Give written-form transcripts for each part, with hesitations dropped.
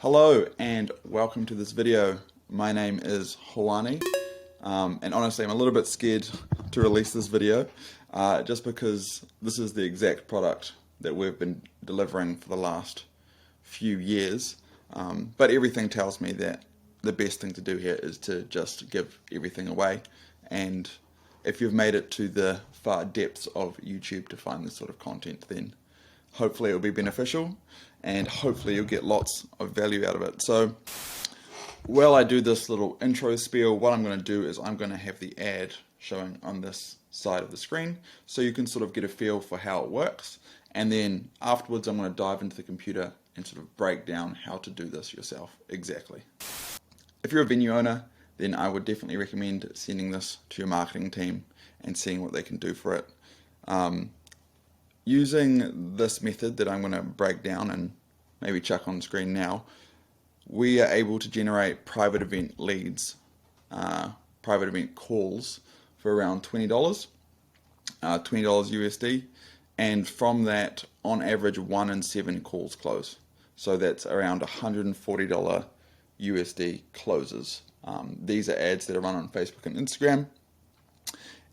Hello and welcome to this video. My name is Hawani, and honestly I'm a little bit scared to release this video just because this is the exact product that we've been delivering for the last few years, but everything tells me that the best thing to do here is to just give everything away. And if you've made it to the far depths of YouTube to find this sort of content, then hopefully it will be beneficial and hopefully you'll get lots of value out of it. So while I do this little intro spiel, what I'm going to do is I'm going to have the ad showing on this side of the screen so you can sort of get a feel for how it works, and then afterwards I'm going to dive into the computer and sort of break down how to do this yourself exactly. If you're a venue owner, then I would definitely recommend sending this to your marketing team and seeing what they can do for it. Using this method that I'm going to break down and maybe chuck on screen now, we are able to generate private event leads, private event calls for around $20, $20 USD, and from that, on average, 1 in 7 calls close. So that's around $140 USD closes. These are ads that are run on Facebook and Instagram,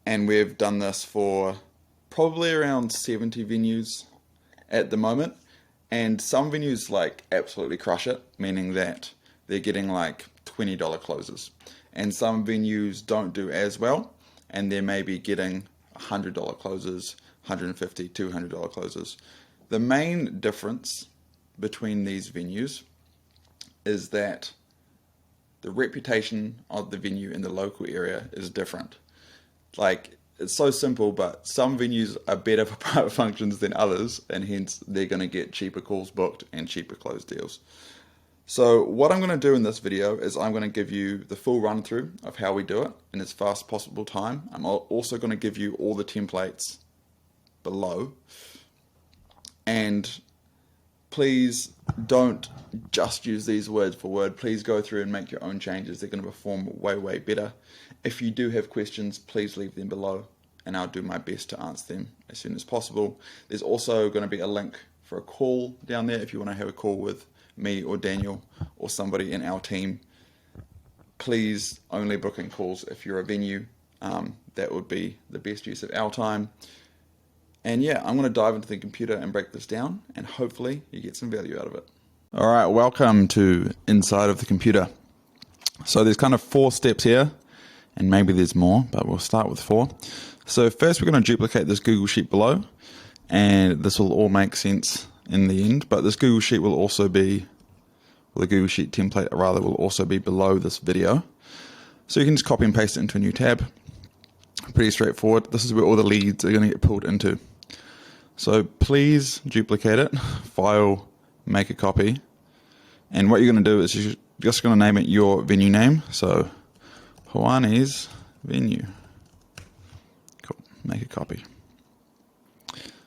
and we've done this for probably around 70 venues at the moment, and some venues like absolutely crush it, meaning that they're getting like $20 closes, and some venues don't do as well and they may be getting $100 closes, $150, $200 closes. The main difference between these venues is that the reputation of the venue in the local area is different. Like, it's so simple, but some venues are better for private functions than others, and hence they're going to get cheaper calls booked and cheaper closed deals. So what I'm going to do in this video is I'm going to give you the full run through of how we do it in as fast as possible time. I'm also going to give you all the templates below, and please don't just use these word for word. Please go through and make your own changes. They're going to perform way better. If you do have questions, please leave them below and I'll do my best to answer them as soon as possible. There's also going to be a link for a call down there if you want to have a call with me or Daniel or somebody in our team. Please only book in calls if you're a venue. That would be the best use of our time. And yeah, I'm going to dive into the computer and break this down, and hopefully you get some value out of it. All right, welcome to inside of the computer. So there's kind of 4 steps here, and maybe there's more, but we'll start with 4. So first we're going to duplicate this Google Sheet below, and this will all make sense in the end, but this Google Sheet will also be, well, the Google Sheet template rather, will also be below this video. So you can just copy and paste it into a new tab. Pretty straightforward. This is where all the leads are going to get pulled into. So please duplicate it, file, make a copy, and what you're going to do is you're just going to name it your venue name. So Hawani's venue. Cool. Make a copy.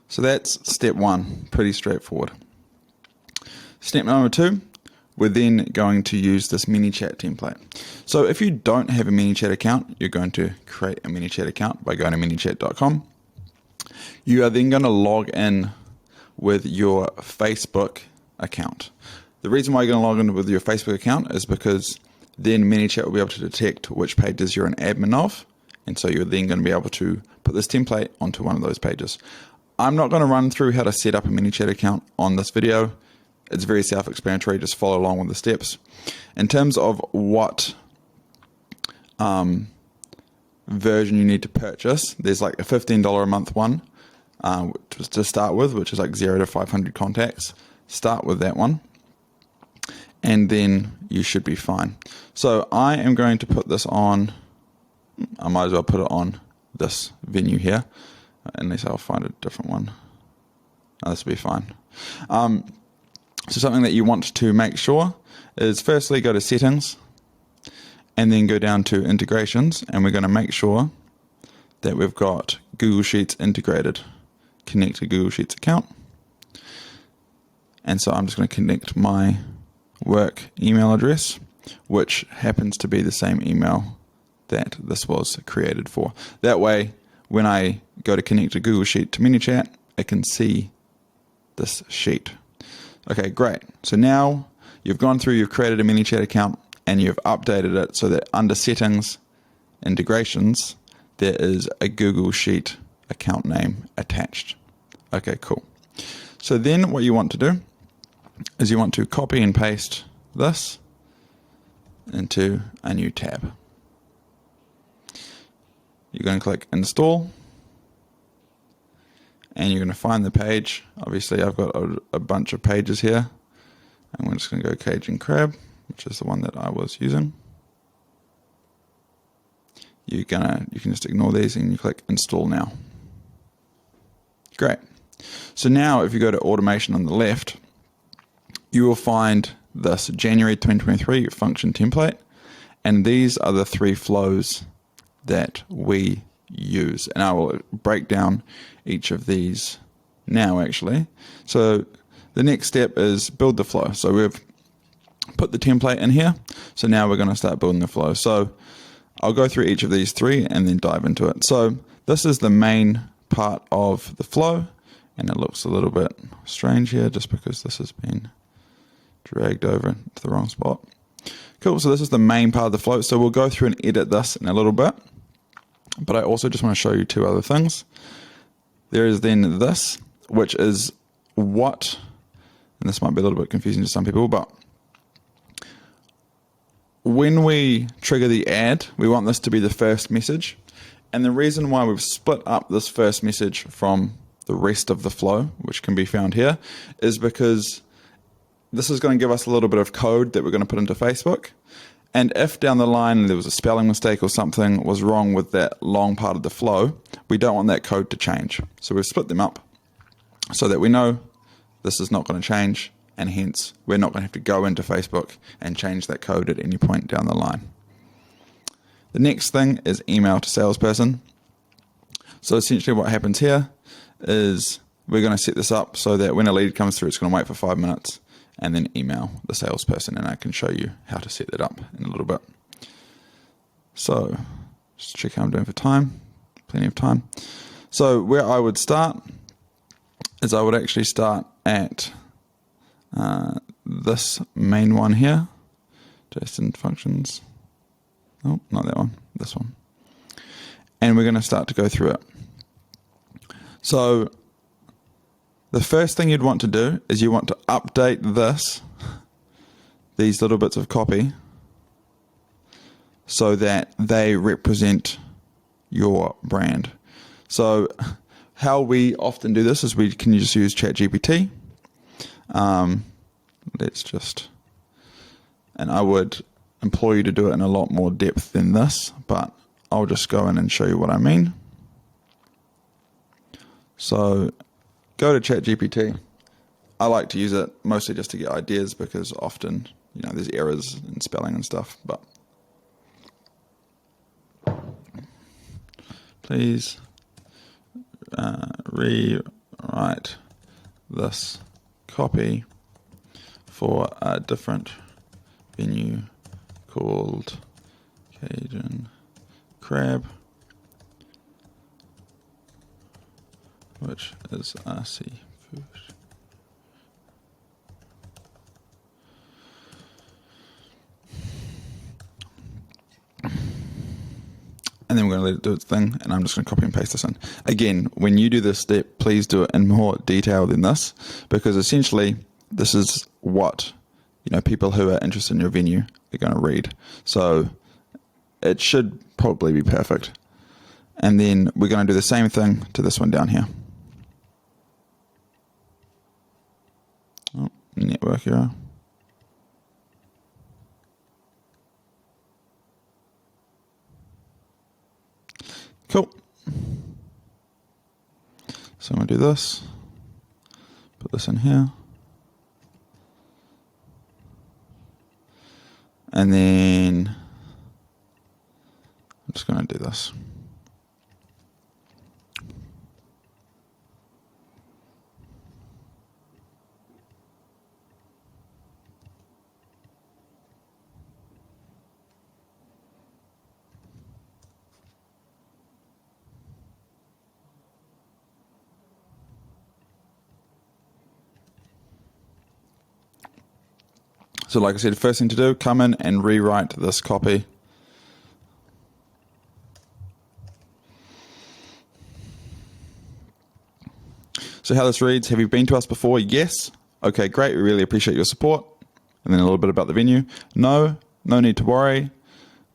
So that's step 1, pretty straightforward. Step number 2, we're then going to use this Manychat template. So if you don't have a Manychat account, you're going to create a Manychat account by going to manychat.com. You are then going to log in with your Facebook account. The reason why you're going to log in with your Facebook account is because then Manychat will be able to detect which pages you're an admin of, and so you're then going to be able to put this template onto one of those pages. I'm not going to run through how to set up a Manychat account on this video. It's very self-explanatory, just follow along with the steps. In terms of what version you need to purchase, there's like a $15 a month one to start with, which is like 0 to 500 contacts. Start with that one, and then you should be fine. So I am going to put this on, I might as well put it on this venue here, unless I'll find a different one. No, this will be fine. So something that you want to make sure is firstly go to settings and then go down to integrations, and we're going to make sure that we've got Google Sheets integrated. Connect to Google Sheets account. And so I'm just going to connect my work email address, which happens to be the same email that this was created for. That way, when I go to connect a Google Sheet to Manychat, it can see this sheet. Okay, great. So now you've gone through, you've created a Manychat account, and you've updated it so that under settings, integrations, there is a Google Sheet account name attached. Okay, cool. So then what you want to do is you want to copy and paste this into a new tab. You're going to click install, and you're going to find the page. Obviously I've got a bunch of pages here, and we're just going to go Cajun Crab, which is the one that I was using. You can just ignore these and you click install now. Great. So now if you go to automation on the left, you will find this January 2023 function template, and these are the 3 flows that we use, and I will break down each of these now actually. So the next step is build the flow. So we've put the template in here, so now we're going to start building the flow. So I'll go through each of these 3 and then dive into it. So this is the main part of the flow, and it looks a little bit strange here just because this has been dragged over to the wrong spot. Cool, so this is the main part of the flow. So we'll go through and edit this in a little bit, but I also just want to show you 2 other things. There is then this, which is what, and this might be a little bit confusing to some people, but when we trigger the ad, we want this to be the first message. And the reason why we've split up this first message from the rest of the flow, which can be found here, is because this is going to give us a little bit of code that we're going to put into Facebook. And if down the line there was a spelling mistake or something was wrong with that long part of the flow, we don't want that code to change. So we've split them up so that we know this is not going to change, and hence we're not going to have to go into Facebook and change that code at any point down the line. The next thing is email to salesperson. So essentially what happens here is we're going to set this up so that when a lead comes through, it's going to wait for 5 minutes and then email the salesperson, and I can show you how to set that up in a little bit. So just check how I'm doing for time. Plenty of time. So where I would start is I would actually start at this main one here, JSON functions. Oh, not that one, this one. And we're going to start to go through it. So the first thing you'd want to do is you want to update these little bits of copy, so that they represent your brand. So how we often do this is we can just use ChatGPT. And I would implore you to do it in a lot more depth than this, but I'll just go in and show you what I mean. So go to ChatGPT. I like to use it mostly just to get ideas, because often, there's errors in spelling and stuff, but please rewrite this copy for a different venue called Cajun Crab, which is a seafood. And then we're going to let it do its thing, and I'm just going to copy and paste this in. Again, when you do this step, please do it in more detail than this, because essentially this is what people who are interested in your venue are going to read. So it should probably be perfect. And then we're going to do the same thing to this one down here. Oh, network error. Cool. So I'm going to do this. Put this in here. And then I'm just going to do this. So like I said, first thing to do, come in and rewrite this copy. So how this reads, have you been to us before? Yes. Okay, great. We really appreciate your support. And then a little bit about the venue. No, no need to worry.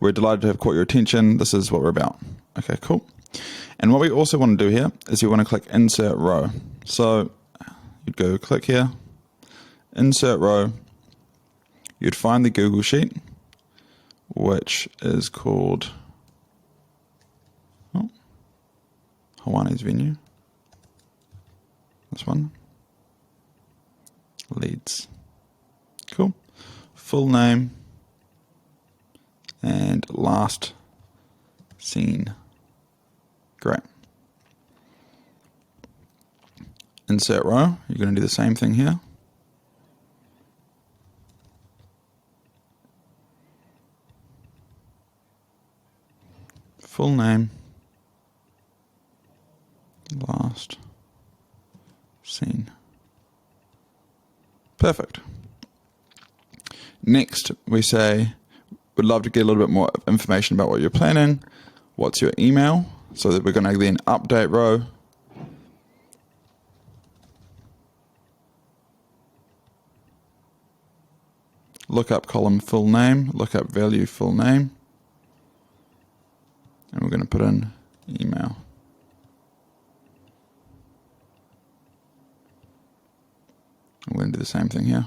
We're delighted to have caught your attention. This is what we're about. Okay, cool. And what we also want to do here is we want to click Insert Row. So you'd go click here, Insert Row. You'd find the Google Sheet, which is called Hawani's venue. This one. Leads. Cool. Full name and last seen. Great. Insert row. You're going to do the same thing here. Full name. Last seen. Perfect. Next, we say, we'd love to get a little bit more information about what you're planning. What's your email? So that we're going to then update row. Look up column full name, look up value full name. And we're going to put in email. We're going to do the same thing here.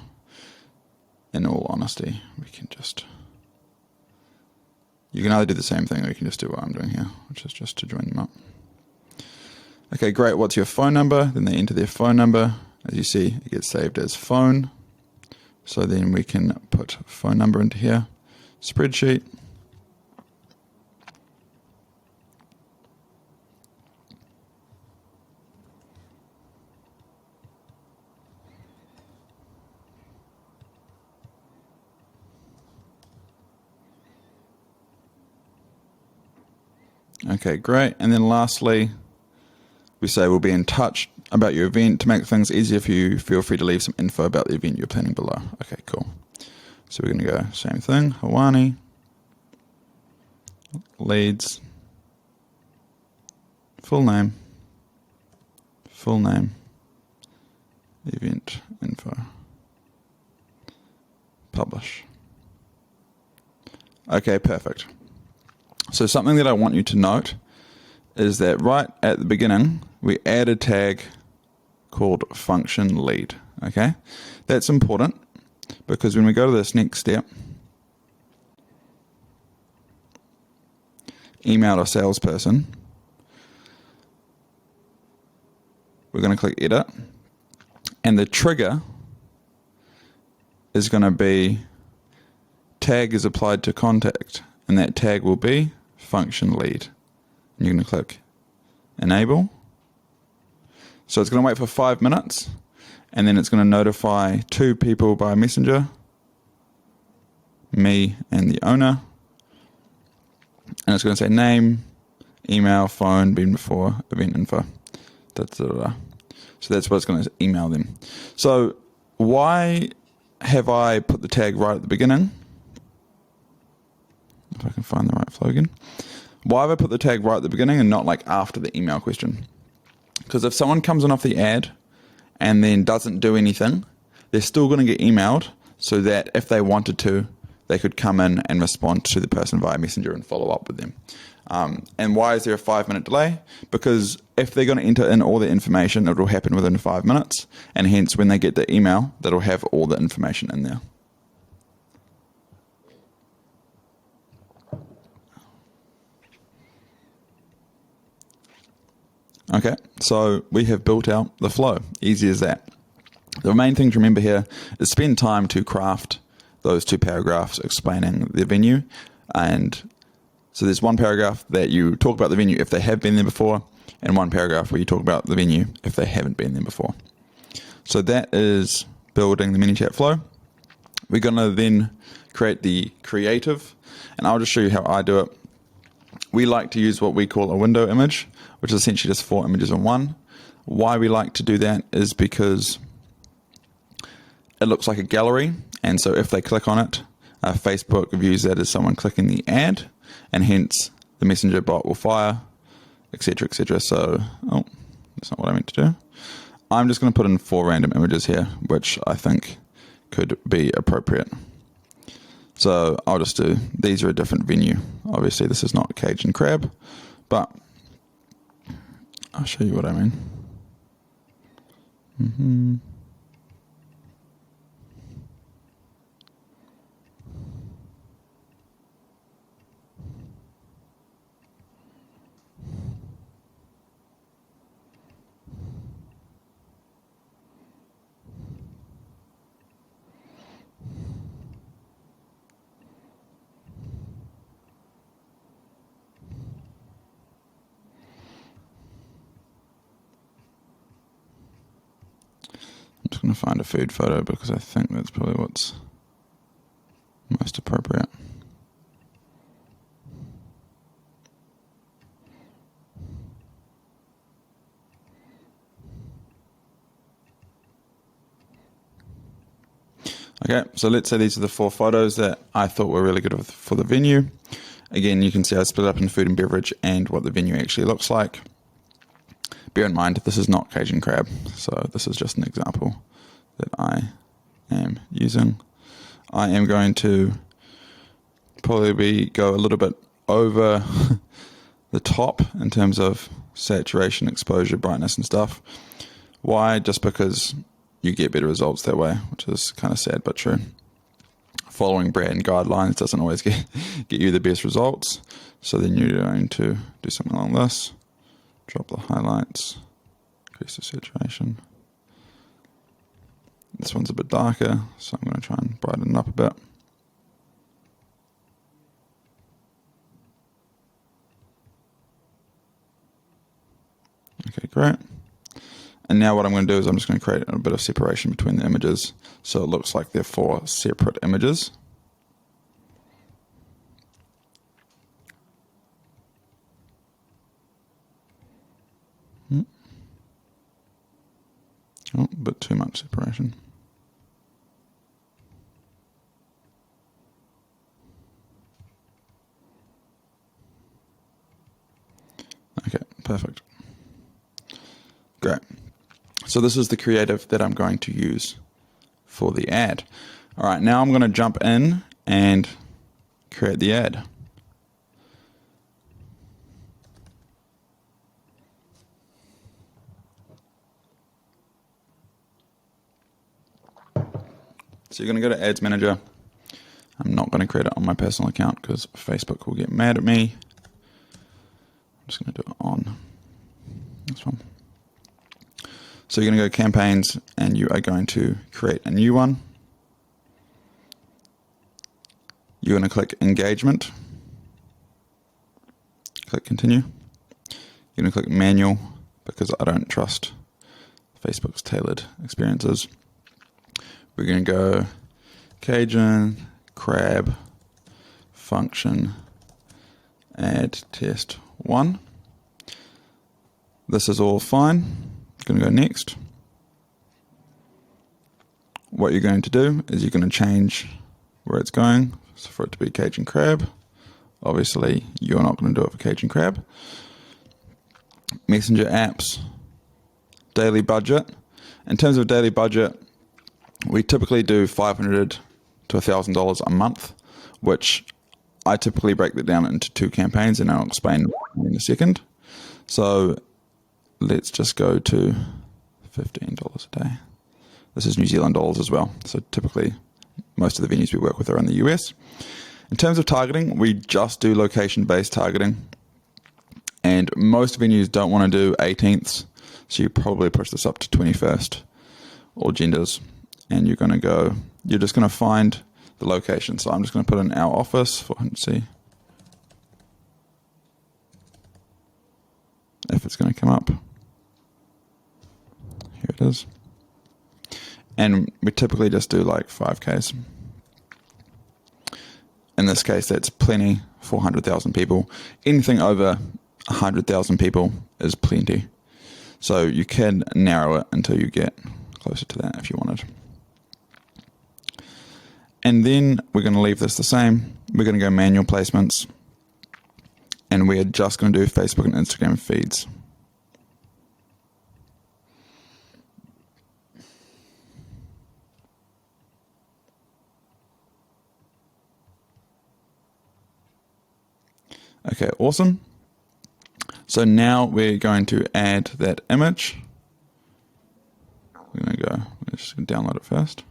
In all honesty, we can just... You can either do the same thing or you can just do what I'm doing here, which is just to join them up. Okay, great. What's your phone number? Then they enter their phone number. As you see, it gets saved as phone. So then we can put phone number into here. Spreadsheet. Okay, great. And then lastly, we say we'll be in touch about your event. To make things easier for you, feel free to leave some info about the event you're planning below. Okay, cool. So we're going to go same thing, Hawani, leads, full name, event info, publish. Okay, perfect. So something that I want you to note is that right at the beginning, we add a tag called function lead, okay? That's important because when we go to this next step, email a salesperson, we're going to click edit, and the trigger is going to be tag is applied to contact, and that tag will be function lead. And you're going to click enable. So it's going to wait for 5 minutes, and then it's going to notify 2 people by messenger, me and the owner, and it's going to say name, email, phone, been before, event info. So that's what it's going to email them. So why have I put the tag right at the beginning? If I can find the right flow again. Why have I put the tag right at the beginning and not like after the email question? Because if someone comes in off the ad and then doesn't do anything, they're still going to get emailed, so that if they wanted to, they could come in and respond to the person via messenger and follow up with them. And why is there a 5-minute delay? Because if they're going to enter in all the information, it will happen within 5 minutes, and hence when they get the email, that'll have all the information in there. Okay, so we have built out the flow. Easy as that. The main thing to remember here is spend time to craft those 2 paragraphs explaining the venue. And so there's one paragraph that you talk about the venue if they have been there before, and one paragraph where you talk about the venue if they haven't been there before. So that is building the Manychat flow. We're going to then create the creative, and I'll just show you how I do it. We like to use what we call a window image, which is essentially just 4 images in one. Why we like to do that is because it looks like a gallery, And so if they click on it, Facebook views that as someone clicking the ad, and hence the messenger bot will fire, etc., etc. So, that's not what I meant to do. I'm just going to put in 4 random images here, which I think could be appropriate. So I'll just do, these are a different venue. Obviously this is not Cajun Crab, but I'll show you what I mean. I'm just going to find a food photo because I think that's probably what's most appropriate. Okay, so let's say these are the 4 photos that I thought were really good for the venue. Again, you can see I split it up in food and beverage and what the venue actually looks like. Bear in mind, this is not Cajun Crab, so this is just an example that I am using. I am going to probably go a little bit over the top in terms of saturation, exposure, brightness and stuff. Why? Just because you get better results that way, which is kind of sad but true. Following brand guidelines doesn't always get you the best results, so then you're going to do something along this. Drop the highlights, increase the saturation. This one's a bit darker, so I'm going to try and brighten it up a bit. Okay, great. And now what I'm going to do is I'm just going to create a bit of separation between the images, so it looks like they're 4 separate images. Oh, a bit too much separation. Okay, perfect. Great. So this is the creative that I'm going to use for the ad. All right, now I'm going to jump in and create the ad. So you're going to go to Ads Manager. I'm not going to create it on my personal account because Facebook will get mad at me. I'm just going to do it on this one. So you're going to go Campaigns and you are going to create a new one. You're going to click Engagement. Click Continue. You're going to click Manual because I don't trust Facebook's tailored experiences. We're going to go Cajun Crab Function Ad Test 1. This is all fine. Going to go next. What you're going to do is you're going to change where it's going. So for it to be Cajun Crab. Obviously, you're not going to do it for Cajun Crab. Messenger apps. Daily budget. In terms of daily budget, we typically do $500 to $1,000 a month, which I typically break that down into 2 campaigns, and I'll explain in a second. So let's just go to $15 a day. This is New Zealand dollars as well. So typically, most of the venues we work with are in the US. In terms of targeting, we just do location-based targeting. And most venues don't want to do 18ths, so you probably push this up to 21st or genders. And you're just going to find the location. So I'm just going to put in our office for him to see if it's going to come up. Here it is. And we typically just do like 5Ks. In this case, that's plenty, 400,000 people. Anything over 100,000 people is plenty. So you can narrow it until you get closer to that if you wanted. And then we're going to leave this the same. We're going to go manual placements. And we are just going to do Facebook and Instagram feeds. Okay, awesome. So now we're going to add that image. We're going to go, let's just download it first.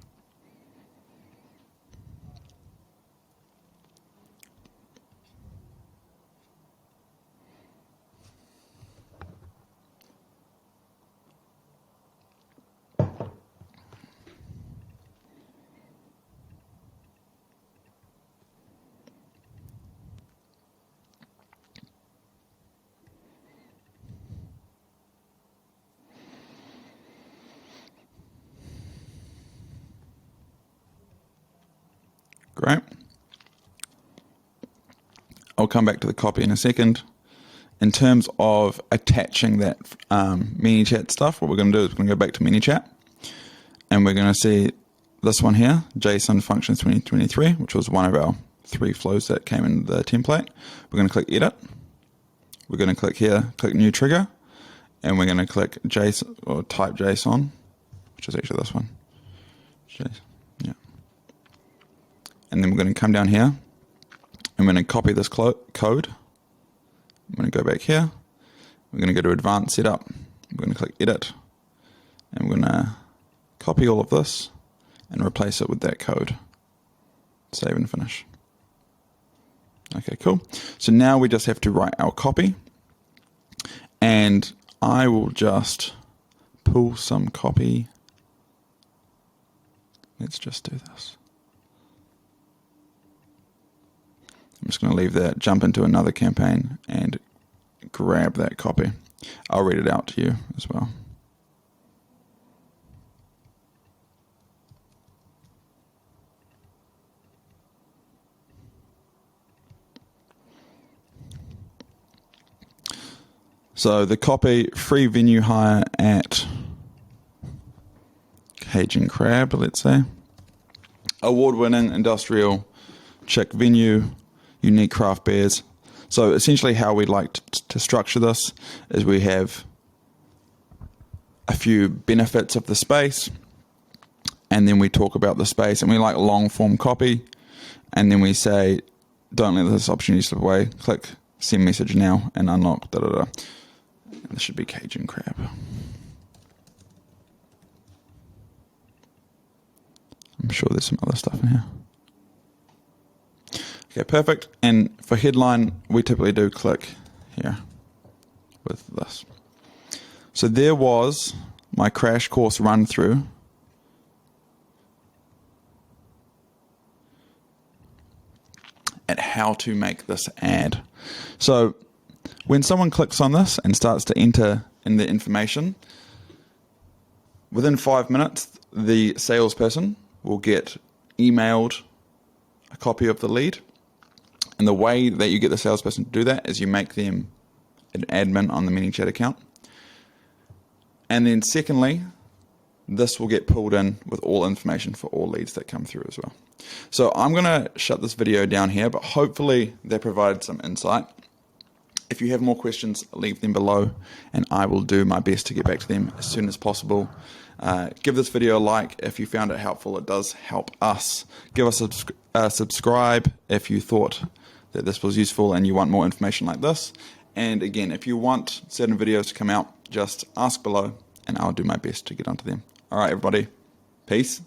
Great. I'll come back to the copy in a second. In terms of attaching that Manychat stuff, what we're going to do is we're going to go back to Manychat, and we're going to see this one here, JSON Functions 2023, which was one of our 3 flows that came in the template. We're going to click Edit. We're going to click here, click New Trigger, and we're going to click JSON or type JSON, which is actually this one. Yeah. And then we're going to come down here. I'm going to copy this code. I'm going to go back here. We're going to go to Advanced Setup. We're going to click Edit. And we're going to copy all of this and replace it with that code. Save and finish. Okay, cool. So now we just have to write our copy. And I will just pull some copy. Let's just do this. I'm just going to leave that, jump into another campaign, and grab that copy. I'll read it out to you as well. So the copy, free venue hire at Cajun Crab, let's say. Award-winning industrial chick venue, unique craft beers. So essentially how we'd like to structure this is we have a few benefits of the space, and then we talk about the space, and we like long form copy, and then we say, don't let this opportunity slip away, click send message now and unlock da-da-da. This should be Cajun Crab. I'm sure there's some other stuff in here. Okay, perfect. And for headline, we typically do click here with this. So there was my crash course run through. At how to make this ad. So when someone clicks on this and starts to enter in the information, within 5 minutes, the salesperson will get emailed a copy of the lead. And the way that you get the salesperson to do that is you make them an admin on the Manychat account. And then secondly, this will get pulled in with all information for all leads that come through as well. So I'm going to shut this video down here, but hopefully that provided some insight. If you have more questions, leave them below, and I will do my best to get back to them as soon as possible. Give this video a like if you found it helpful. It does help us. Give us a subscribe if you thought that this was useful and you want more information like this. And again, if you want certain videos to come out, just ask below and I'll do my best to get onto them. All right, everybody. Peace.